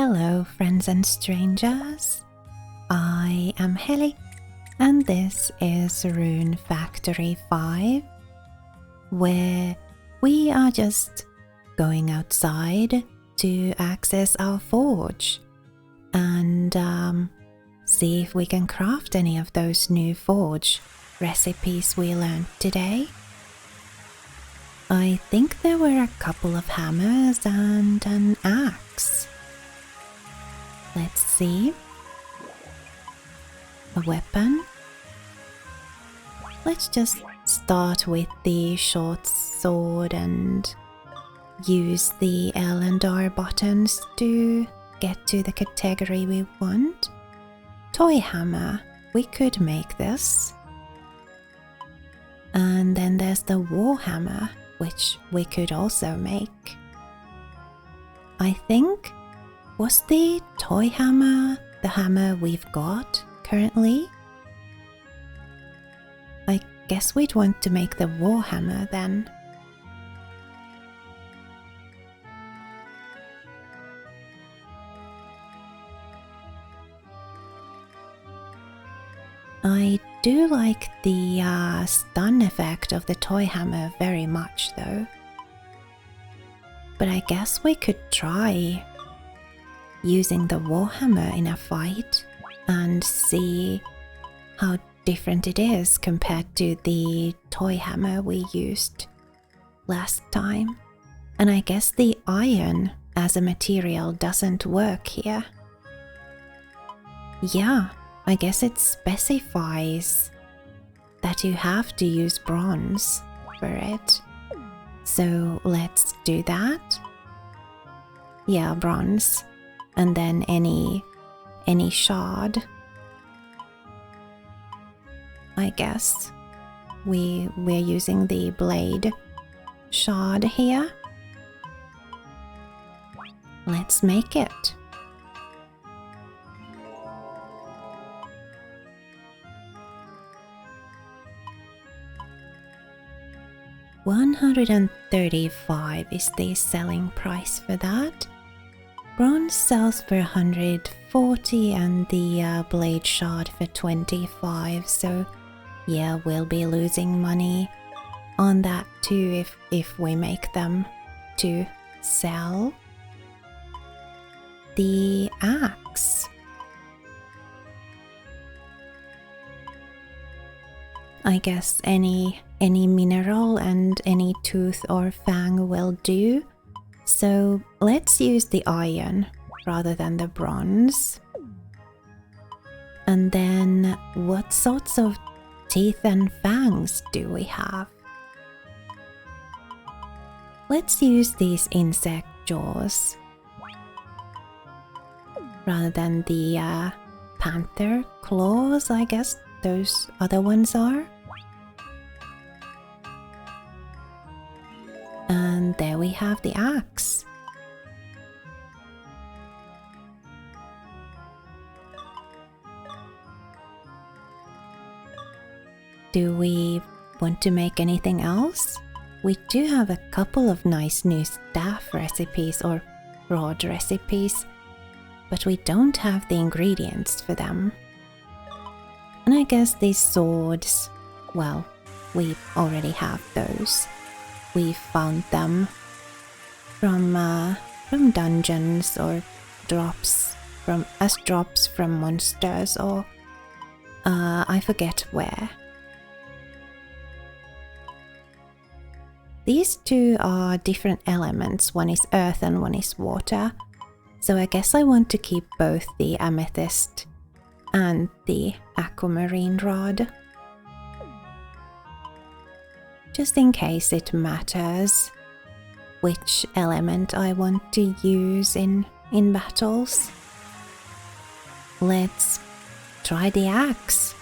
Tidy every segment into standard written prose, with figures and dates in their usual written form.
Hello, friends and strangers. I am Heli, and this is Rune Factory 5, where we are just going outside to access our forge and see if we can craft any of those new forge recipes we learned today. I think there were a couple of hammers and an axe. Let's see. A weapon. Let's just start with the short sword and use the L and R buttons to get to the category we want. Toy hammer. We could make this. And then there's the war hammer, which we could also make. I think, was the toy hammer the hammer we've got currently? I guess we'd want to make the war hammer then. I do like the stun effect of the toy hammer very much though. But I guess we could try using the warhammer in a fight and see how different it is compared to the toy hammer we used last time. And I guess the iron as a material doesn't work here. Yeah, I guess it specifies that you have to use bronze for it. So let's do that. Yeah, bronze. And then any shard. I guess we're using the blade shard here. Let's make it. $135 is the selling price for that. Bronze sells for 140 and the blade shard for 25, so yeah, we'll be losing money on that too if we make them to sell. The axe. I guess any mineral and any tooth or fang will do. So let's use the iron rather than the bronze. And then what sorts of teeth and fangs do we have? Let's use these insect jaws rather than the panther claws, I guess those other ones are. And there we have the axe. Do we want to make anything else? We do have a couple of nice new staff recipes or rod recipes, but we don't have the ingredients for them. And I guess these swords, well, we already have those. We found them from dungeons or drops from monsters or I forget where. These two are different elements, one is earth and one is water, so I guess I want to keep both the amethyst and the aquamarine rod. Just in case it matters which element I want to use in battles. Let's try the axe.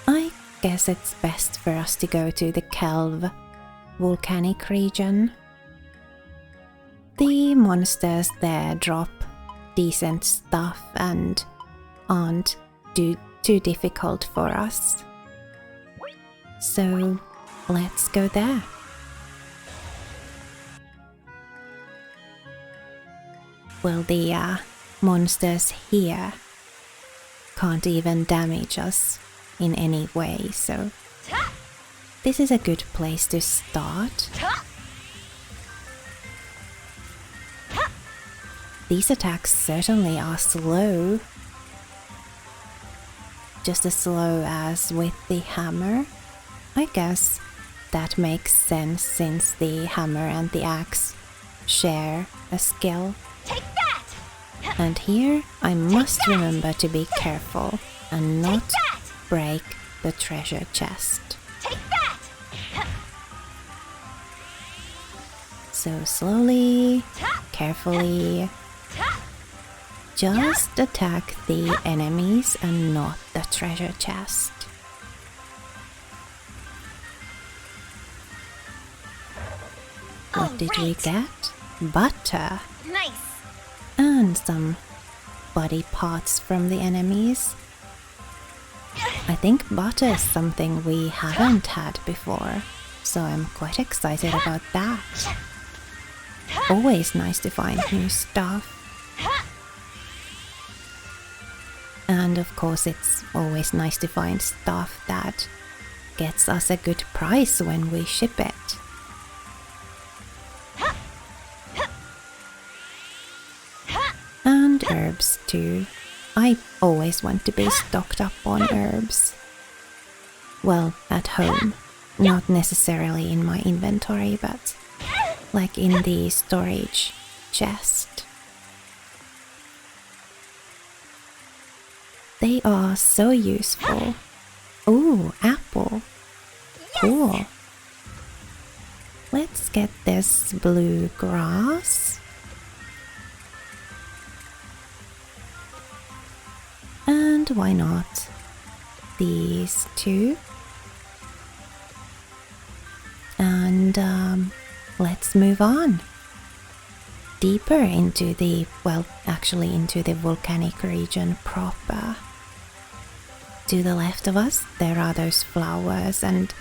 I guess it's best for us to go to the Kelv volcanic region. The monsters there drop decent stuff and aren't too difficult for us. So let's go there. well, the monsters here can't even damage us in any way, so this is a good place to start. These attacks certainly are slow, just as slow as with the hammer. I guess that makes sense since the hammer and the axe share a skill. Take that! And here I must remember to be careful and not break the treasure chest. Take that! So slowly, carefully, just attack the enemies and not the treasure chest. What did we get? Butter. Nice! And some body parts from the enemies. I think butter is something we haven't had before, so I'm quite excited about that. Always nice to find new stuff. And of course it's always nice to find stuff that gets us a good price when we ship it. And herbs too. I always want to be stocked up on herbs. Well, at home. Not necessarily in my inventory, but like in the storage chest. They are so useful. Ooh, apple. Cool. Let's get this blue grass. And why not these two? And let's move on. Deeper into the, well, actually into the volcanic region proper. To the left of us, there are those flowers, and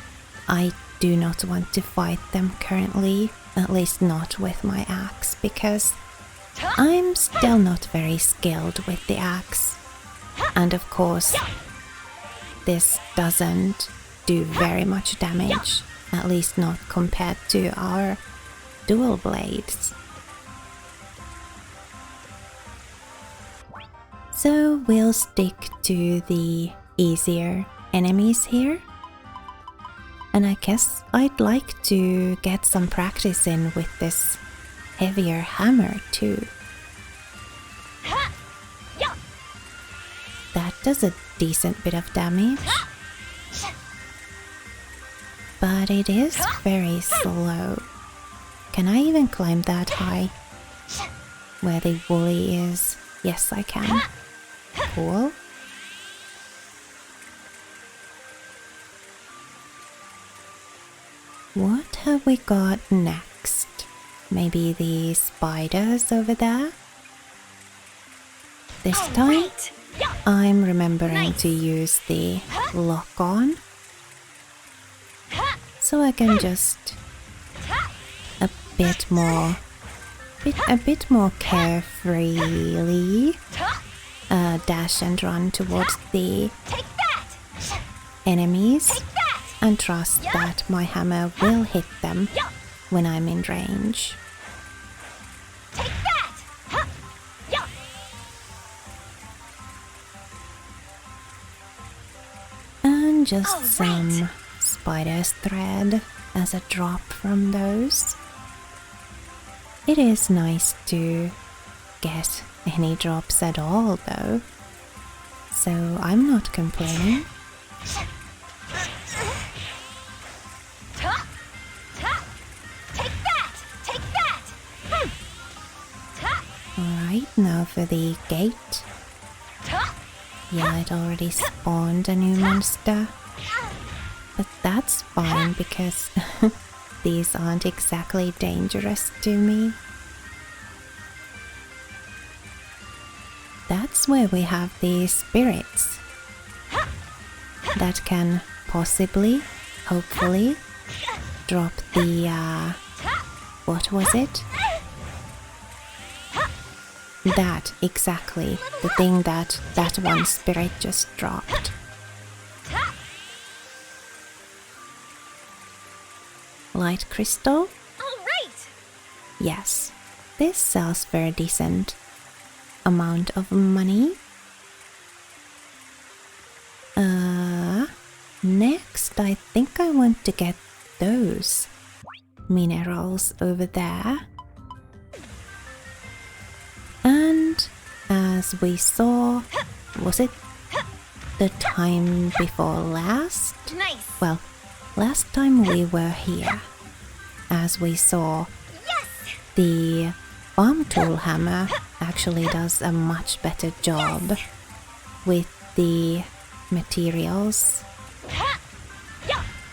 I do not want to fight them currently, at least not with my axe, because I'm still not very skilled with the axe. And of course, this doesn't do very much damage, at least not compared to our dual blades. So we'll stick to the easier enemies here. And I guess I'd like to get some practice in with this heavier hammer too. That does a decent bit of damage. But it is very slow. Can I even climb that high? Where the woolly is? Yes, I can. Cool. What have we got next? Maybe the spiders over there? This time, I'm remembering to use the lock-on, so I can just a bit more carefreely dash and run towards the enemies and trust that my hammer will hit them when I'm in range. And just some spider's thread as a drop from those. It is nice to get any drops at all though, so I'm not complaining. Alright, now for the gate. Yeah, it already spawned a new monster. But that's fine because these aren't exactly dangerous to me. That's where we have the spirits that can possibly, hopefully, drop the, what was it? That, exactly. The thing that one spirit just dropped. Light crystal? Alright! Yes. This sells for a decent amount of money. Next, I think I want to get those minerals over there. And as we saw, was it the time before last? Nice! Well, last time we were here, as we saw, Yes! the farm tool hammer actually does a much better job with the materials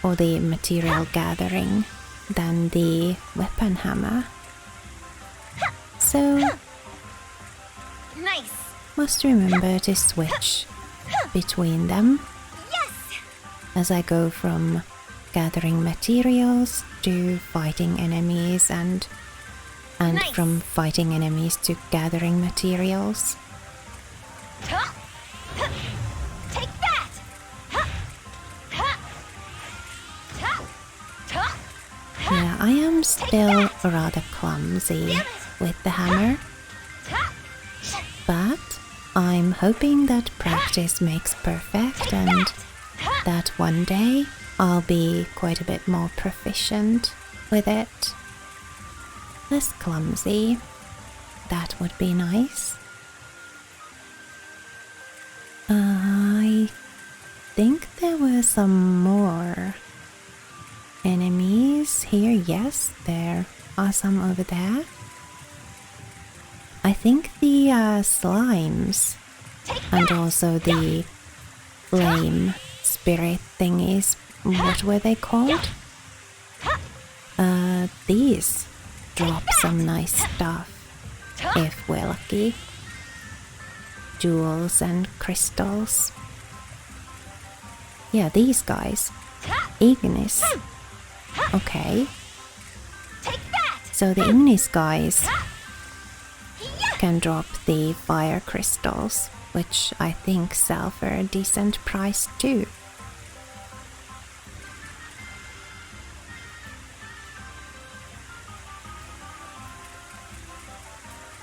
or the material gathering than the weapon hammer. So, Nice! must remember to switch between them Yes! as I go from gathering materials to fighting enemies and Nice. from fighting enemies to gathering materials. Take that! Yeah, I am still rather clumsy with the hammer, but I'm hoping that practice makes perfect and that one day I'll be quite a bit more proficient with it. Less clumsy. That would be nice. I think there were some more enemies here. Yes, there are some over there. I think the slimes and also the flame spirit thingies, what were they called? These drop some nice stuff if we're lucky. Jewels and crystals. Yeah, these guys. Ignis. Okay. So the Ignis guys can drop the fire crystals, which I think sell for a decent price too.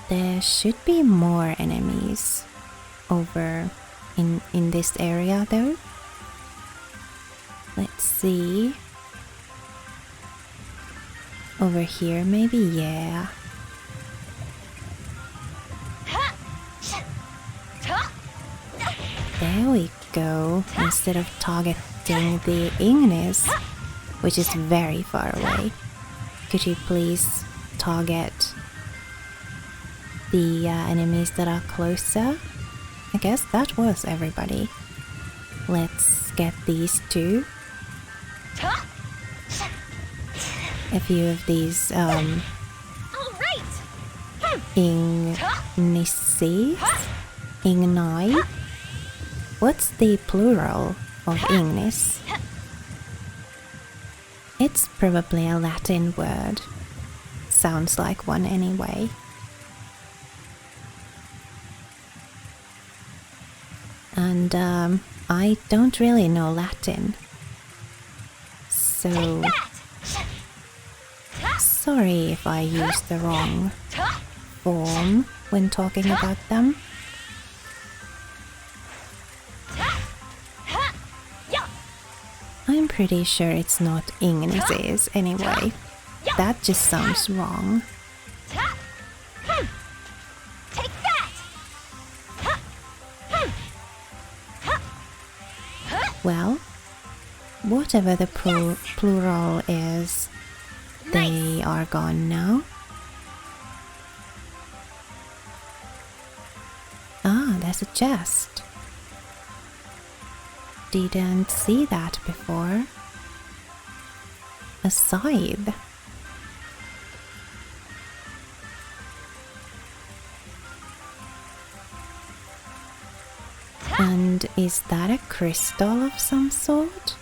There should be more enemies over in this area though. Let's see. Over here maybe, yeah. There we go. Instead of targeting the Ignis, which is very far away, could you please target the enemies that are closer? I guess that was everybody. Let's get these two. A few of these Ignises? Ignite? What's the plural of Ignis? It's probably a Latin word. Sounds like one anyway. And I don't really know Latin. So sorry if I use the wrong form when talking about them. I'm pretty sure it's not Ignises anyway. That just sounds wrong. Well, whatever the plural is, they are gone now. Ah, there's a chest. Didn't see that before. A scythe. And is that a crystal of some sort?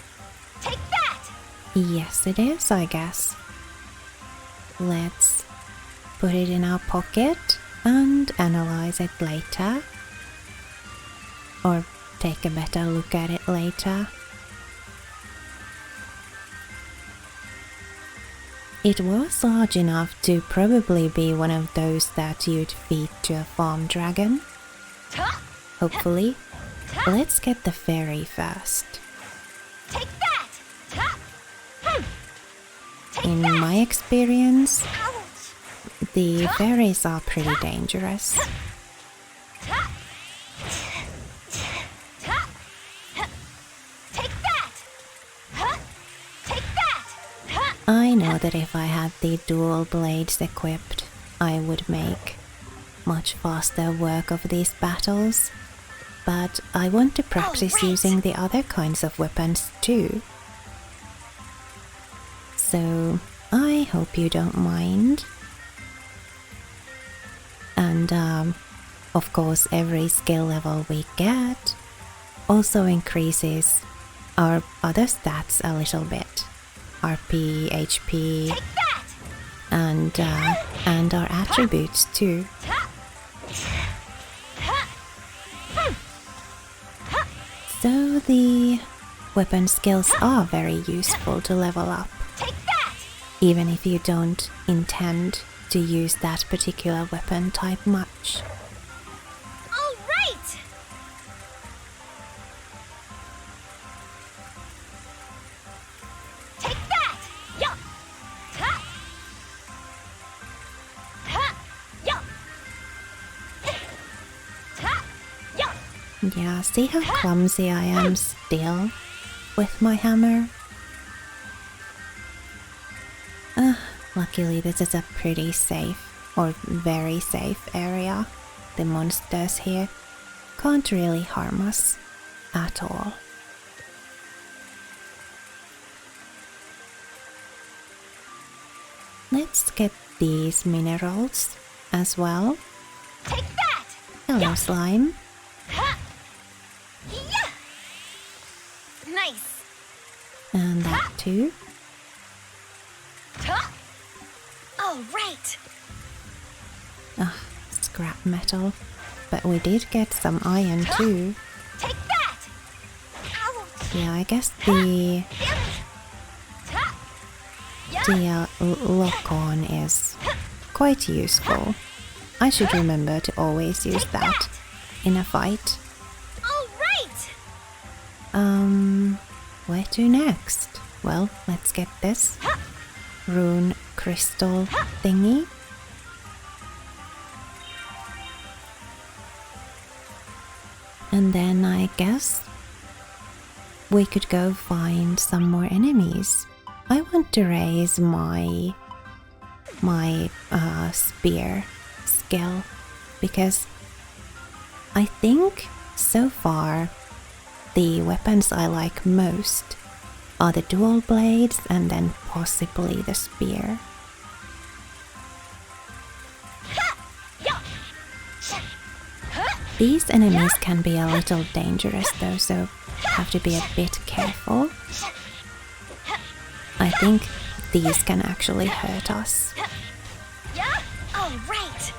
Take that! Yes, it is, I guess. Let's put it in our pocket and analyze it later. Or take a better look at it later. It was large enough to probably be one of those that you'd feed to a farm dragon. Hopefully. Let's get the fairy first. Take that! Take In that! my experience, Ouch! the fairies are pretty dangerous. Take that! Take that! I know that if I had the dual blades equipped, I would make much faster work of these battles. But I want to practice right. using the other kinds of weapons too. So I hope you don't mind. And of course, every skill level we get also increases our other stats a little bit. RP, HP, Take that! and our attributes too. So the weapon skills are very useful to level up, Take that! even if you don't intend to use that particular weapon type much. All right! Take that! Yeah! Ha! Ha! Yeah! Ha! Yeah! Yeah, see how clumsy I am still with my hammer? Luckily this is a pretty safe, or very safe area. The monsters here can't really harm us at all. Let's get these minerals as well. Take that! Hello, slime. Ha! Yeah! Nice! And that too. Ha! All right! Ugh, scrap metal. But we did get some iron too. Take that! Ouch! Yeah, I guess the Damn it! Ha! Yeah! lock-on is quite useful. I should remember to always use that in a fight. All right! Where to next? Well, let's get this rune crystal thingy. And then I guess we could go find some more enemies. I want to raise my spear skill because I think so far the weapons I like most are the dual blades and then possibly the spear. These enemies can be a little dangerous though, so have to be a bit careful. I think these can actually hurt us. Yeah! All right!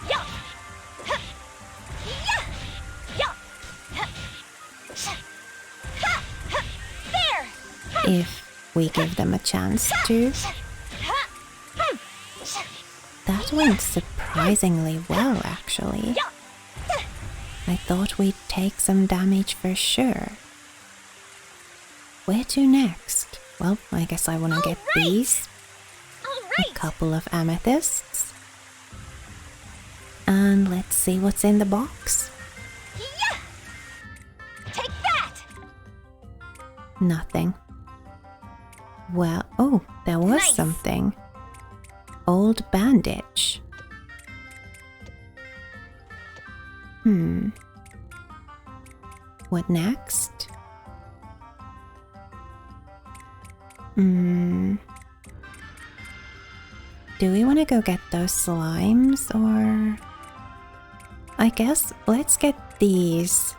Yeah! Yeah! There! If we give them a chance to. That went surprisingly well, actually. I thought we'd take some damage for sure. Where to next? Well, I guess I want to get right. these. All A right! couple of amethysts. And let's see what's in the box. Yeah! Take that! Nothing. Well, oh, there was Nice. something. Old bandage. What next? Do we want to go get those slimes or... I guess let's get these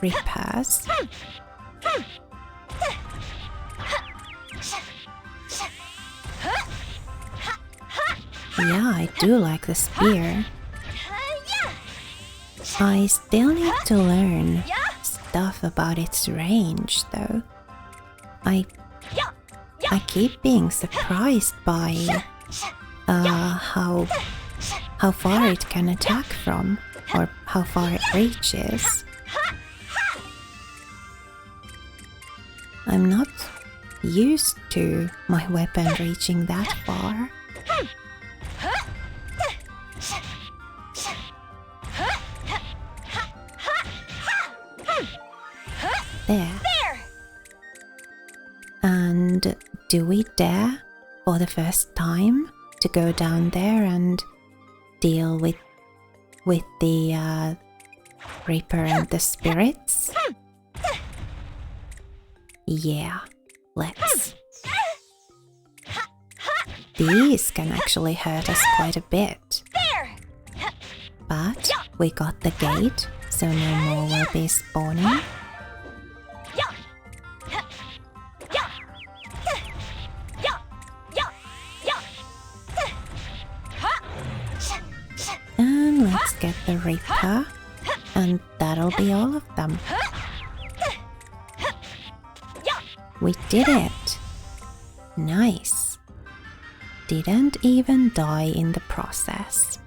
repairs. Yeah, I do like the spear. I still need to learn stuff about its range, though. I keep being surprised by how far it can attack from, or how far it reaches. I'm not used to my weapon reaching that far. There. And do we dare, for the first time, to go down there and deal with the Reaper and the spirits? Yeah, let's. These can actually hurt us quite a bit. But we got the gate, so no more will be spawning. And let's get the Reaper, and that'll be all of them. We did it! Nice. Didn't even die in the process.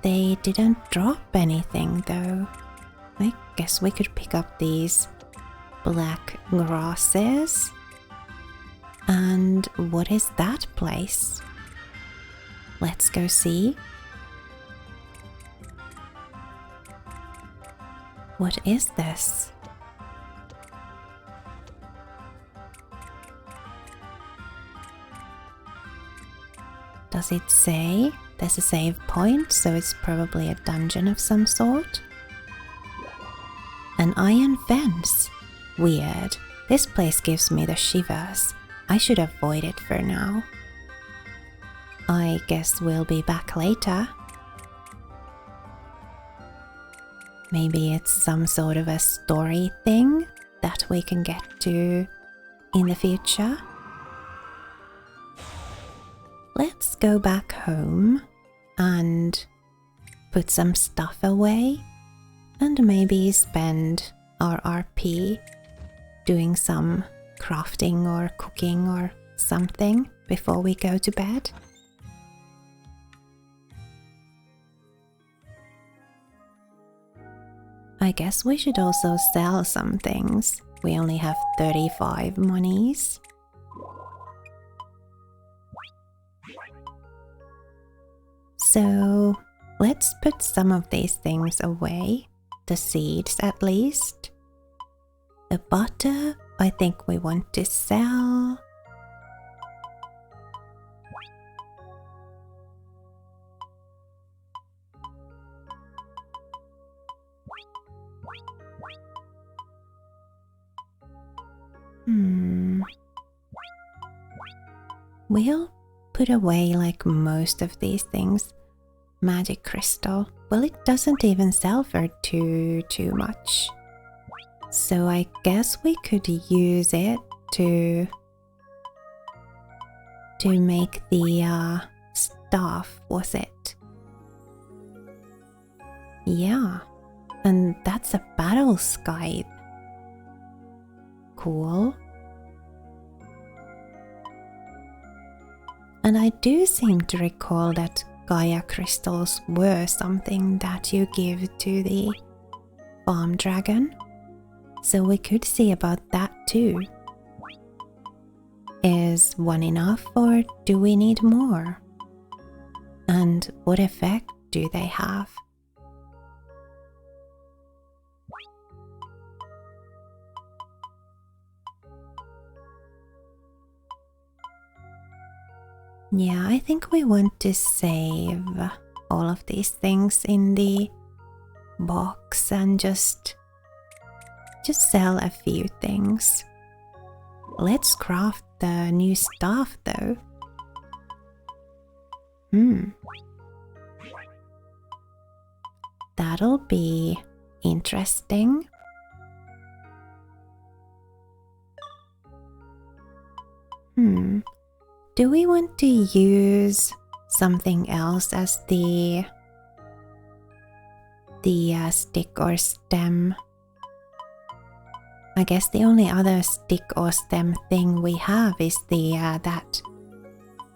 They didn't drop anything though. I guess we could pick up these black grasses. And what is that place? Let's go see. What is this? Does it say? There's a save point, so it's probably a dungeon of some sort. An iron fence. Weird. This place gives me the shivers. I should avoid it for now. I guess we'll be back later. Maybe it's some sort of a story thing that we can get to in the future. Let's go back home and put some stuff away and maybe spend our RP doing some crafting or cooking or something before we go to bed. I guess we should also sell some things. We only have 35 monies. So let's put some of these things away, the seeds at least. The butter, I think we want to sell. We'll put away like most of these things. Magic crystal, well, it doesn't even sell for too much. So I guess we could use it to make the staff, was it? Yeah, and that's a battle scythe. Cool. And I do seem to recall that Gaia crystals were something that you give to the farm dragon. So we could see about that too. Is one enough or do we need more? And what effect do they have? Yeah, I think we want to save all of these things in the box and just sell a few things. Let's craft the new staff though. That'll be interesting. Do we want to use something else as the the stick or stem. I guess the only other stick or stem thing we have is the that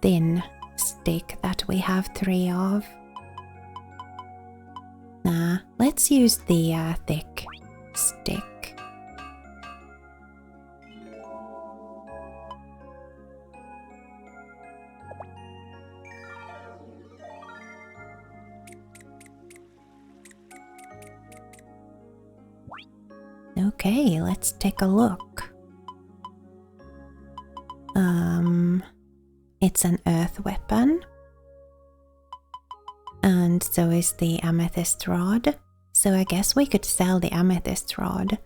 thin stick that we have 3 of. Nah, let's use the thick stick. Okay, let's take a look. It's an earth weapon. And so is the amethyst rod. So I guess we could sell the amethyst rod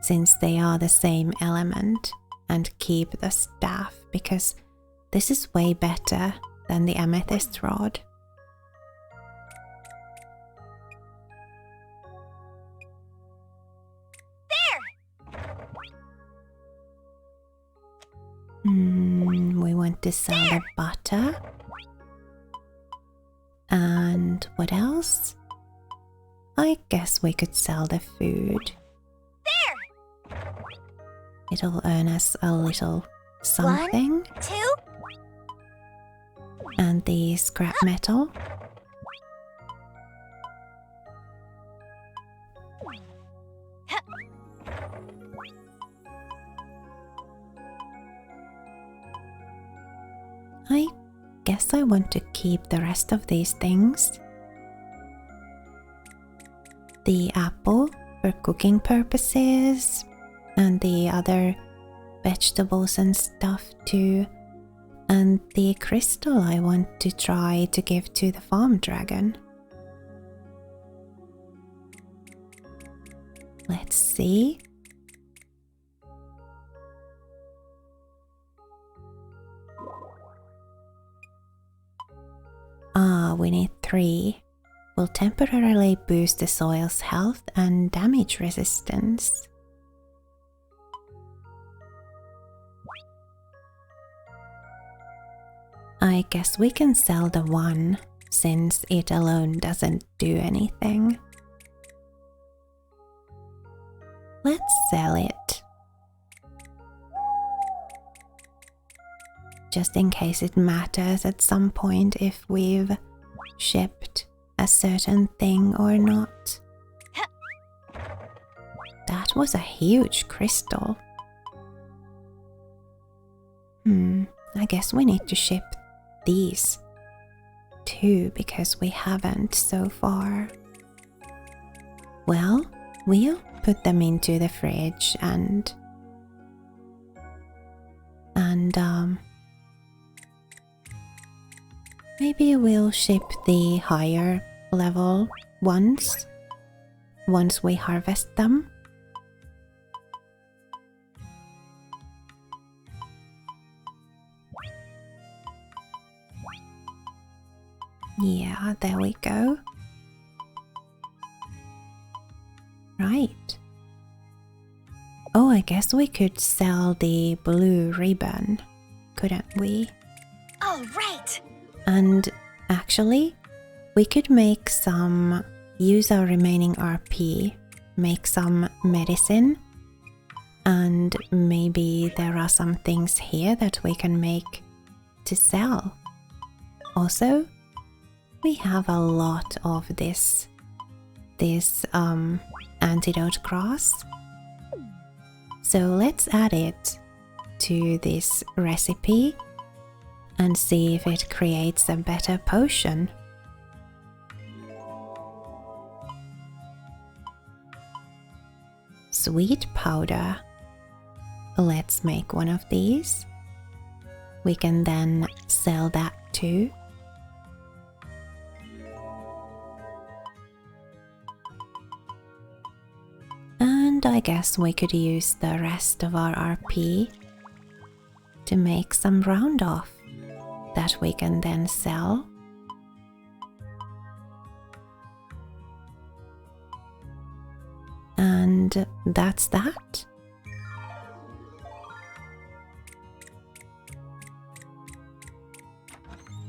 since they are the same element and keep the staff because this is way better than the amethyst rod. We want to sell the butter. And what else? I guess we could sell the food. There! It'll earn us a little something. 1, 2. And the scrap metal. I guess I want to keep the rest of these things. The apple for cooking purposes, and the other vegetables and stuff too. And the crystal I want to try to give to the farm dragon. Let's see. We need 3. Will temporarily boost the soil's health and damage resistance. I guess we can sell the 1 since it alone doesn't do anything. Let's sell it. Just in case it matters at some point if we've shipped a certain thing or not. That was a huge crystal. I guess we need to ship these too because we haven't so far. Well, we'll put them into the fridge and maybe we'll ship the higher level ones once we harvest them. Yeah, there we go. Right. Oh, I guess we could sell the blue ribbon, couldn't we? All right. And actually, we could make some, use our remaining RP, make some medicine, and maybe there are some things here that we can make to sell. Also, we have a lot of this antidote grass. So let's add it to this recipe and see if it creates a better potion. Sweet powder. Let's make one of these. We can then sell that too. And I guess we could use the rest of our RP to make some round off that we can then sell. And that's that.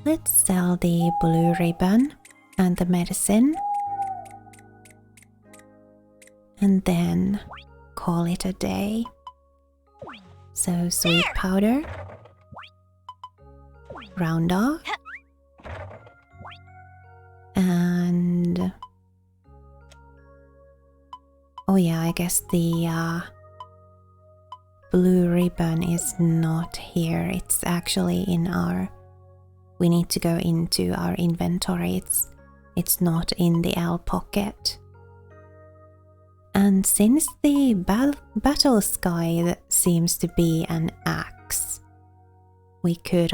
Let's sell the blue ribbon and the medicine. and then call it a day. So sweet powder, round off, and oh yeah, I guess the blue ribbon is not here. It's actually in our, we need to go into our inventory. It's not in the L pocket. And since the battle sky seems to be an axe, we could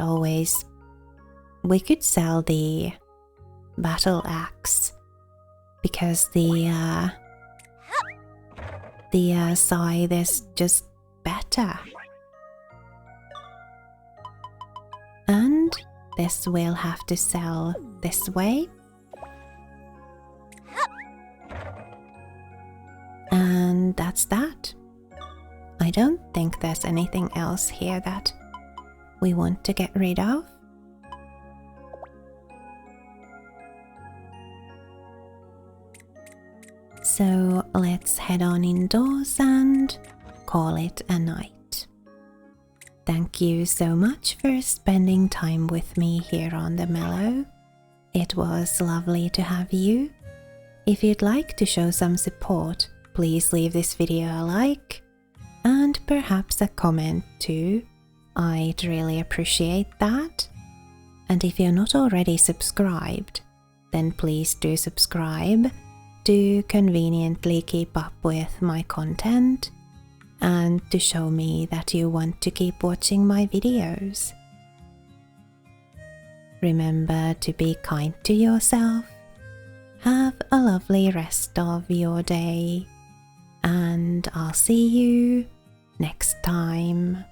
sell the battle axe, because the scythe is just better. And this will have to sell this way. And that's that. I don't think there's anything else here that we want to get rid of. So let's head on indoors and call it a night. Thank you so much for spending time with me here on the Mellow. It was lovely to have you. If you'd like to show some support, please leave this video a like and perhaps a comment too. I'd really appreciate that. And if you're not already subscribed, then please do subscribe to conveniently keep up with my content and to show me that you want to keep watching my videos. Remember to be kind to yourself. Have a lovely rest of your day, and I'll see you next time.